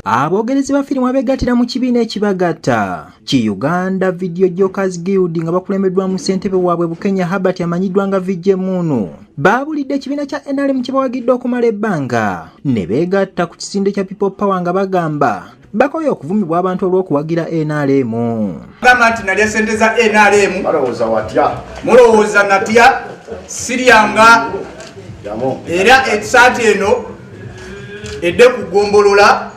Abogerezi ba firimu abegattira mu kibiina ekibagatta ki Uganda Video Jokers Guild nga bakulembeddwamu ssentebe waabwe Bukenya Herbert amanyiddwa nga Vijje Munu baabulidde ekibiina kya NRM kibawagidde okumala ebbanga ne beegatta ku kisinde kya People Power nga bagamba bakoye okuvumibwa abantu olw'okuwagira NRM. Gamba nti nalya ssente za NRM balowooza watya mulowooza natya siryanga era ekisaati eno edde kugombolola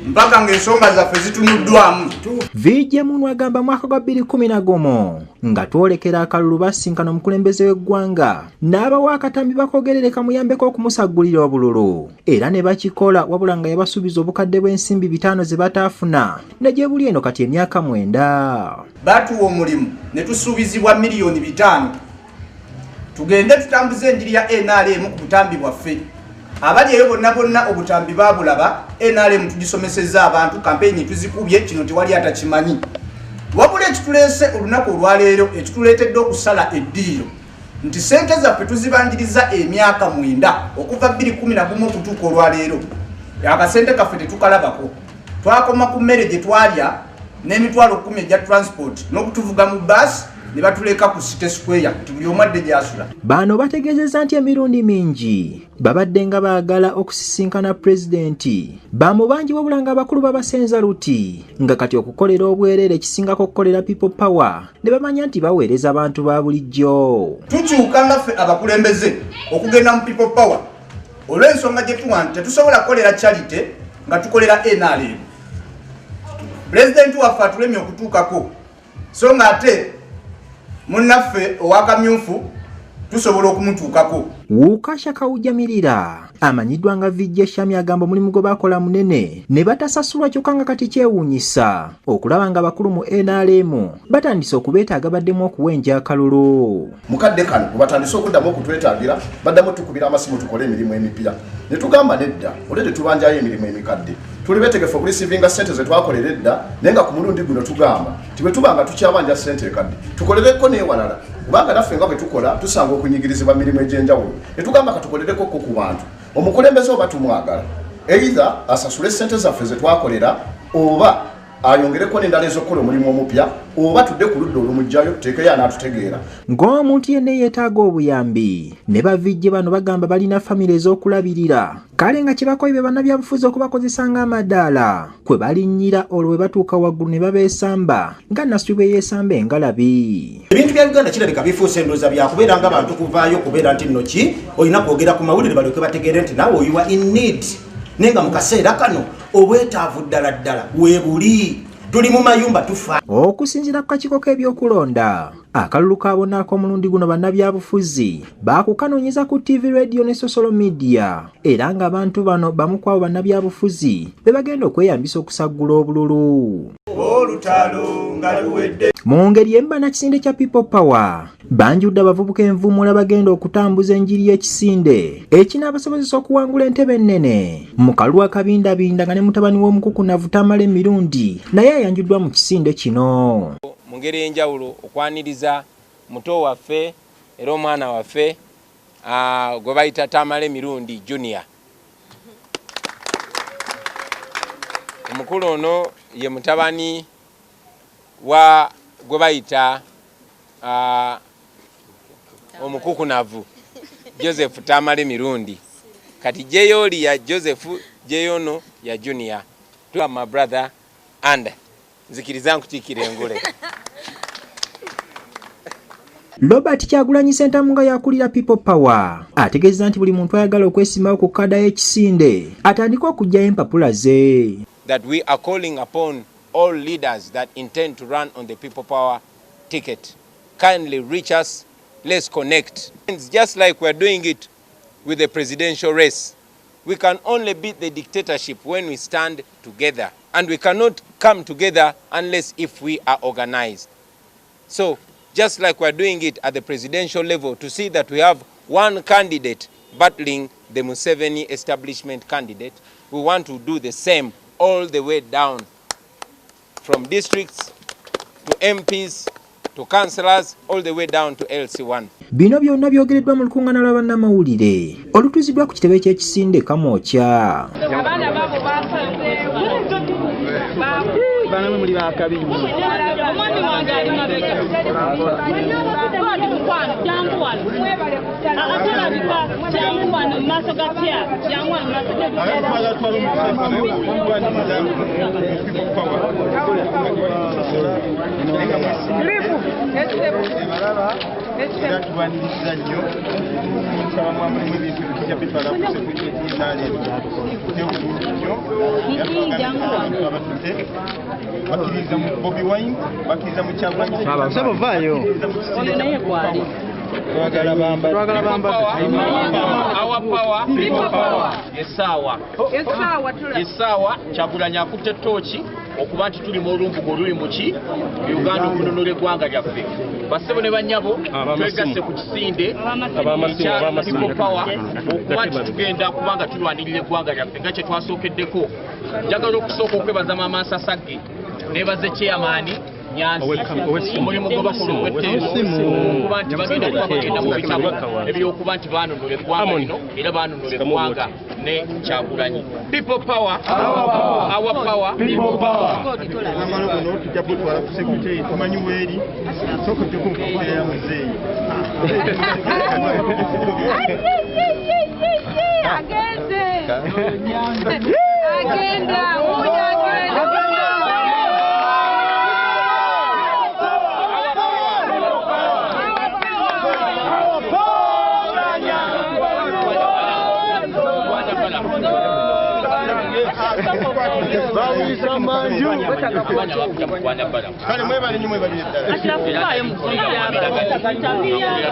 mpaka ng'ensonga zaffe zitunuddwamu. Vijje Munu agamba mwaka gwa 2010 nga twolekera akalulu basinkana omukulembeze w'eggwanga n'abawa akatambi bakogerereka muyambeko okumusagulira obululu era ne bakikola wabula nga yabasuubiza obukadde bw'ensimbi 5 ze bataafuna ne gye buli eno kati emyaka 9. Batuwa omulimu ne tusuubizibwa miliyoni 5 tugende tutambuze enjiri ya NRM ku butambi bwaffe. Abali eyo bonna obutambi babulaba NRM tugisomeseza abantu kampeni tuzikubye kino tewali atakimanyi. Wabula ekituleese olunaku olwaleero ekituleetedde okusala eddiiro nti ssente zaffe tuzibanjiriza emyaka 9 okuva 2011 okutuuka olwaleero akasente kaffe tetukalabako twakoma ku mmere gye twalya n'emitwalo 10 egya transport n'okutuvuga mu basi ne batuleka ku City Square buli omu adde gy'asula. Bano bategeezezza nti emirundi mingi babadde nga baagala okusisinkana pulezidenti bamubangi wabula nga abakulu babasenza luti nga kati okukolera obwereere ekisingako okukolera People Power ne bamanya nti baweereza abantu ba bulijjo. Tukyuka nga ffe abakulembeze okugenda mu People Power olw'ensonga gye tuwa nti tetusobola kukolera charity nga tukolera NRM. Pulezidenti waffe atulemye okutuukako so nga ate munnaffe owakamyufu tusobola okumutuukako. Wukasha Kawujamirira amanyiddwa nga Vijje Shami agamba omulimu gwe bakola munene ne batasasulwa kyokka nga kati kyewuunyisa okulaba nga bakulu mu NRM batandise okubeetaaga baddemu okuwenja akalulu. Mukadde kano kubatandise okuddamu okutwetaagira baddamu tukubira amasimu tukole emirimu emipya ne tugamba nedda olede tubanjayo emirimu emikadde tuli betegefu okulisivinga ssente ze twakolera edda naye nga ku mulundi guno tugamba tibwe tubanga tukyabanja ssente ekadde tukolereko n'ewalala kubanga naffe nga bwe tukola tusanga okunyigirizibwa mirimu egy'enjawulo ne tugamba katukolereko ku bantu omukulembeze oba tumwagala either asasule ssente zaffe ze twakolera oba ayongereko n'endala ez'okukola omulimu omupya oba tudde ku ludda olumugjayo tuteekeyo anaatutegeera. Ng'omuntu yenna yeetaaga obuyambi ne bavijje bano bagamba balina famire ez'okulabirira kale nga kibakoyibwe bannabyabufuzi okubakozesa ng'amadaala kwe balinnyira olwo bwe batuuka waggulu ne babeesamba nga Naswi bwe yeesamba engalabi. Ebintu bya Uganda kirabika bifuuse endooza byakubeera ng'abantu kuvaayo kubeera nti nno ki olina kwogera ku mawulire balyoke bategeere nti naawe you are in need nenga mu kaseera kano obwetaavu ddala weebuli tuli mu mayumba tufa. Okusinziira ku kakiiko k'ebyokulonda akalulu kabonaako omulundi guno bannabyabufuzi baakukanoonyeza ku TV, radio ne social media era ng'abantu bano bamu ku abo bannabyabufuzi be bagenda okweyambisa okusaggula obululu. Mu ngeri emu bannakisinde kya People Power banjudde abavubuka envumula bagenda okutambuza enjiri y'ekisinde ekinaabasobozesa okuwangula entebe ennene mu kalulu akabindabinda nga ne mutabani w'omukukunavu Tamale emirundi naye ayanjuddwa mu kisinde kino. Mu ngeri enjawulo okwaniriza muto waffe era omwana waffe gwe bayita Tamale emirundi Junior. Omukulu ono ye mutabani wa gwe bayita omukukunavu Joseph Tamale mirundi kati Jeyoli ya Joseph Jeyono ya Junior. To my brother and nzikiriza nkutikire engule. Robert Kyagulanyi Ssentamu nga yakulira People Power ategeeza nti buli muntu ayagala okwesimbawo ku kada y'ekisinde atandika okuggyayo empapula ze. That we are calling upon all leaders that intend to run on the People Power ticket. Kindly reach us, let's connect. It's just like we're doing it with the presidential race. We can only beat the dictatorship when we stand together. And we cannot come together unless if we are organized. So, just like we're doing it at the presidential level to see that we have one candidate battling the Museveni establishment candidate, we want to do the same all the way down from districts to MPs to councillors all the way down to LC1. Bino byonna byogereddwa mu lukuŋŋaana lwa bannamawulire olutuuziddwa ku kitebe ky'ekisinde Kamwokya. Abaana babo basazeewo bana muli bakabi omwami wange ali mabega mukwano jangu wano atalabika jangu wano mu maaso ga tyaba jangu wano mu maaso tubaniriza nnyo nsaba mwamulimu ebintu bijja bitwala ku sekurityeti y'entaaleero nnyo abatute bakkiriza mu Bobi Wine bakkiriza mu Kyagulanyi nsaba vaayo oyo naye gwali twagala bamba Our power, people power. Esaawa Kyagulanyi akutte ttooki okuba nti tuli mu olumbugo oluli mu ki Uganda okununula eggwanga lyaffe. Bassebo ne bannyabo twegasse ku kisinde ekya people power okuba nti tugenda kubanga tulwanirira eggwanga lyaffe nga kye twasookeddeko. Njagala okusooka okwebaza Maama Nsasagge neebaze chairman omulimu gwe bakola ogw'ettendo okuba nti bagenda kuba bagenda mu bitabo ebyokuba nti baanunula eggwanga lino era baanunula eggwanga ne Kyagulanyi. People power, our power, people power. amalo gono tujja butwala ku sekurityeti tumanyi weeri sooka ojja kunkakulira ya muzeeyi agenda kale mwebale nnyo mwebalire ddala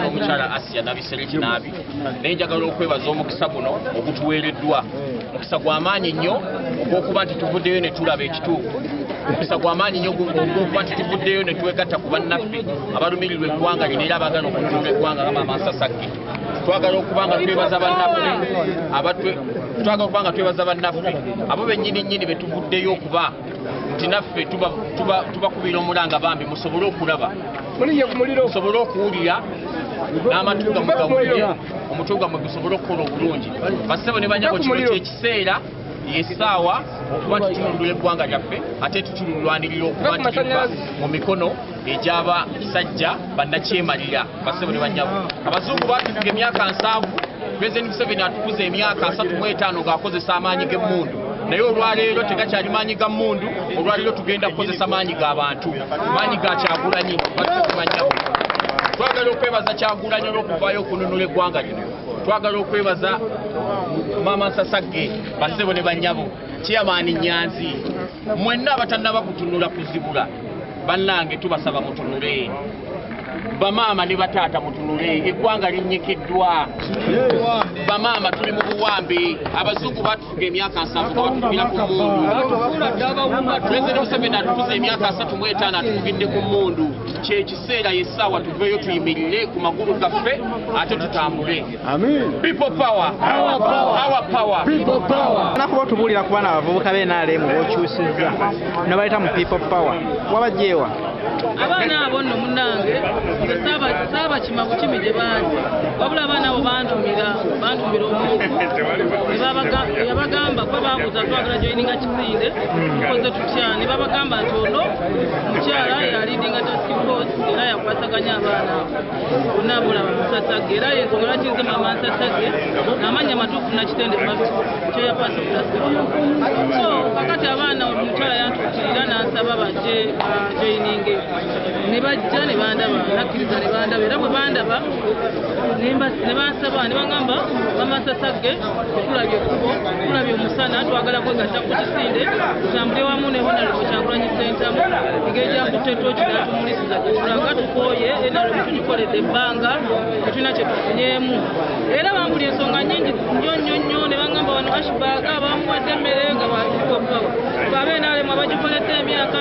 n'omukyala Asia Nabisereki Naabi naye njagala okwebaza omukisa guno ogutuweereddwa. Mukisa gw'amaanyi nnyo ogw'okuba nti tuvuddeyo ne tulaba ekituufu. Mukisa gw'amaanyi nnyo ogw'okuba nti tuvuddeyo ne twegatta ku bannaffe abalumirirwa eggwanga lino era abaagala okutuula eggwanga nga Maama Nsasagge. Twagala okuba nga twebaza bannaffe abo bennyini be tuvuddeyo okuba nti naffe tubakubira omulanga bambi musobole okulaba musobole okuwulira n'amatu gammwe gawulire omutwe gammwe gusobole okukola obulungi. Bassebo ne banyabo kino kyekiseera yessaawa okuba nti tununula eggwanga lyaffe ate tutulwanirira okuba nti tuva mu mikono egy'abasajja bannakyemalira. Bassebo ne banyabo abazungu baatufuga emyaka 7 President Museveni atukuza emyaka 35 ng'akozesa amaanyi g'emmundu naye olwaleero tegakyali maanyi ga mmundu. Olwaleero tugenda kukozesa maanyi g'abantu, maanyi ga Kyagulanyi batukumanyabo. Twagala okwebaza Kyagulanyi olw'okuvaayo okununula eggwanga lino. Twagala okwebaza Maama Nsasagge, Bassebo ne bannyabo, Chairman Nyanzi, mwenna abatannaba kutunula kuzibula bannange tubasaba mutunule. Bamaama ne bataata mutunule, eggwanga linnyikiddwa. Bamaama tuli mu buwambe, abazungu batufuga emyaka 7 batufugira ku mmundu. President Museveni atukuza emyaka 35 atufugidde ku mmundu. Kyekiseera yessaawa tuveeyo tuyimirire ku magulu gaffe ate tutambule. People power, our power, people power. nakuba tubuulira ku baana abavubuka b'NRM b'okyusizza ne bayita mu people power wabajeewa abaana abo nno munnange saaba kima bukimi gye baali wabula abaana abo bantumira omuntu yabagamba ko babuuza twagala joininga kisinde tukoze tutya ne babagamba nti ono mukyala yalidinga task force era yakwasaganya abaana bonna bulaba Nsasagge era yensonga lwaki nze Maama Nsasagge amanya amatuufu nakitende kyo yakwasa so kakati abaana omukyala yantukirira n'asaba bajje joininge ne bajja ne bandaba nakkiriza ne bandaba era bwe bandaba ne bansaba ne bagamba Maama Nsasagge tulabye ekkubo tulabye omusana twagala kwegatta ku kisinde tutambule wamu ne Honorable Kyagulanyi Ssentamu engeri gyakutte ettooki n'atumulisiza tulanga tukooye NRM tugikoledde ebbanga tetulina kye tufunyeemu era bambuli ensonga nyingi nnyo ne bagamba wano ashibaaga bamuwadde emmere nga batukopawa babe NRM abagikoledde emyaka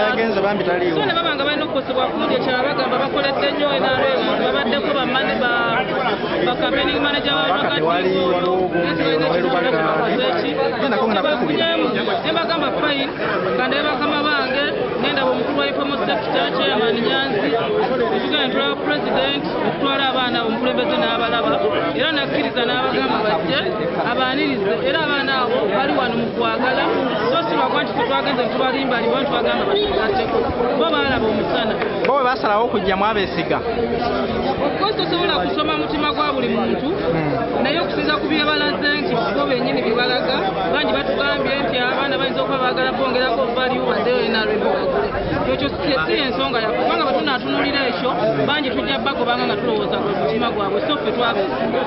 yagenze bambi taliiwo so ne babanga balina okukosebwa kundi ekyala bagamba bakoledde nnyo NRM babaddeko bamane ba campaigning manager ne bagamba fine kandi bakama bange nendaba omukulu wa informal sector chairman Nyanzi tugenda ntwala president okutwala abaana omukulembeze n'abalaba era nakkiriza n'abagamba bajje abaanirize era abaana abo bali wano mu kwagala so silwakwa nti tetwagenze tubalimbalibwa ntibagamba basigatteko bo baalaba omusana bo bwe basalawo okujja mwabesiga okozi tosobola kusoma mutima gwa buli muntu naye okusinza ku byebalaze nti bo bennyini bibalaga bangi batugambye nti abaana bayinza okuba baagala bongerako valiyu baddeyo NRM bagule ekyo si ensonga yaffe kubanga bwe tunaatunulira ekyo bangi tujja bagobanga nga tulowooza ku mutima gwabwe so ffe twabeesiga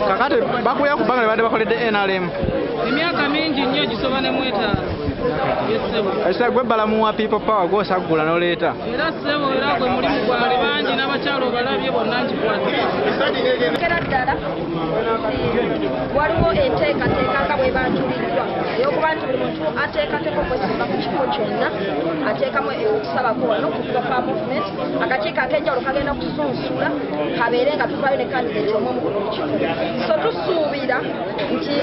kakati bakuya ku bbanga lye badde bakoledde NRM emyaka mingi nnyo gisoba ne mwetaano esa gwe balamuwa people power gw'osaggula n'oleeta era ssebo era gwe mulimu gwange bangi n'abakyalo obalabye bonna nkikwatira ddala waliwo enteekateeka nga bwe banjuliddwa eyokuba nti buli muntu ateekateko okwesimba ku kifo kyonna ateekamu okusabako wano ku proper movement akakiiko ak'enjawulo kagenda kusunsula kabeere nga tuvaayo ne kandidate omu ku buli kifo so tusuubira nti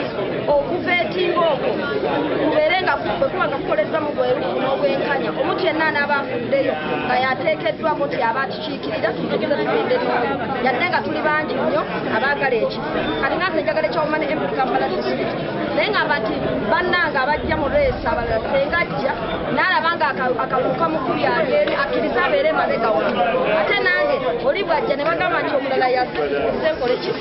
okuva etimba okwo kubeere nga bwe kuba nga kukoleddwa mu bwerufu n'obwenkanya omuntu yenna anaaba afuddeyo nga yateekeddwako ti aba atukiikirira tutegeeza tugendereyo yadde nga tuli bangi nnyo abaagala ekifo kati nga nze njagala ekyawumane empty Kampala district naye ngamba nti bannanga abajja mu reesi abalala senga ajja n'alaba nga akalulu kamukubya ageri akkiriza abeere emabega wano ate nange oli bwajja ne bagamba nti omulala yaze nkole ki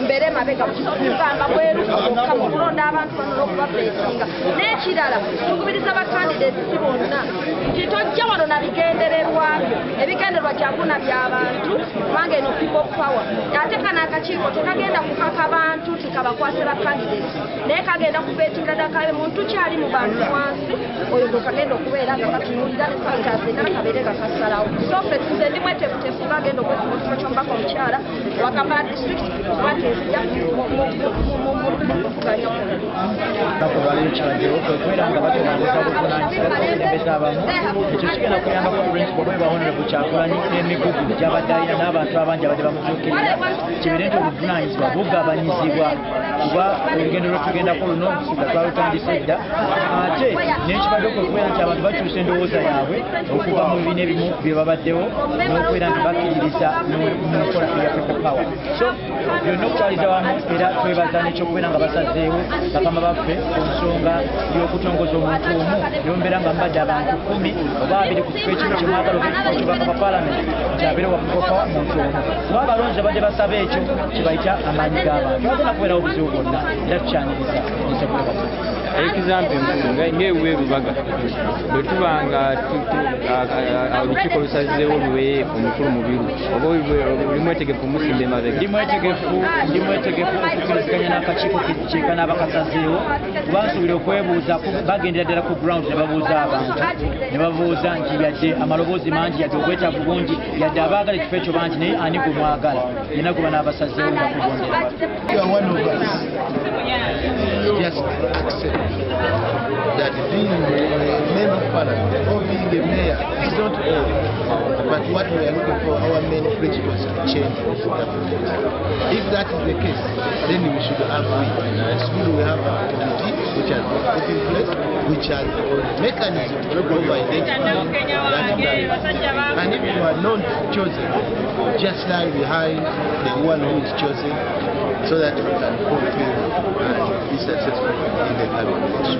mbeere emabega kugamba bwerufu bwokka mu kulonda abantu bano n'okubabeesinga n'ekirala tukubiriza bakandidate si bonna nti tojja wano na bigendererwa byo ebigendererwa kyakuna by'abantu kubanga eno people power ate kana akakiiko tekagenda kukaka bantu tikabakwase bakandidate naye kagenda kubeetinga dakabe muntu kyali mu bantu wansi oyo gwe kagenda okubeera nga katunulira ne sanitazenga kabeere nga kasalawo so ffe nze ndi mweteefuteefu bagenda okwesima ekifo ky'omubaka omukyala wa Kampala district kuba tezija mukuvuganya bakolwaleyo kiragiro kwekubeera nga bategeeza buvunaanyizibwa abakulembeze abamu ekyo kigenda kuyambako principal bwe bahonere Kyagulanyi n'emigugu gy'abadde alina n'abantu abangi abadde bamuzuukirira kibeere nti obuvunaanyizibwa bugabanyizibwa kuba olugendo lwetugendako luno nga twalutandise dda ate n'ekibadde okwekubeera nti abantu bakyusa endowooza yaabwe okuva mu bibiina ebimu bye babaddewo n'okubeera nti bakkiririza n'enkola eya people power so byonna okutwaliza wamu era twebaza n'ekyokubeera nga basazeewo bakama baffe ku nsonga y'okutongoza omuntu omu yombeera nga mbadde abantu 10 oba 20 ku kifo ekimu kyemwagala okubaka pa palamenti nti abeere wa people power muntu omu kuba abalonzi abadde basaba ekyo kibayita amaanyi g'abantu bagenda kubeerawo obuzibu bwonna era tukyaniriza nsekule example ng'ewe Lubaga bwe tuba nga olukiiko lusazeewo luwe omukulu mu biru oba oli mwetegefu musimba emabega ndi mwetegefu okukkiriziganya n'akakiiko kiika n'abakasazeewo kuba nsuubira okwebuuza bagendera ddala ku ground ne babuuza abantu ne babuuza nti yadde amaloboozi mangi yadde obwetaavu bungi yadde abaagala ekifo ekyo bangi naye ani gwe mwagala yenna gwe banaabasazeewo nga kugondera just accept that being a member of parliament or being a mayor is not all, but what we are looking for, our main principles are changing. If that is the case, then we should agree. It's good we have a committee which has been put in place, which has a mechanism to go by identifying and if you are not chosen, just lie behind the one who is chosen so that we can fulfill and be successful in the coming election.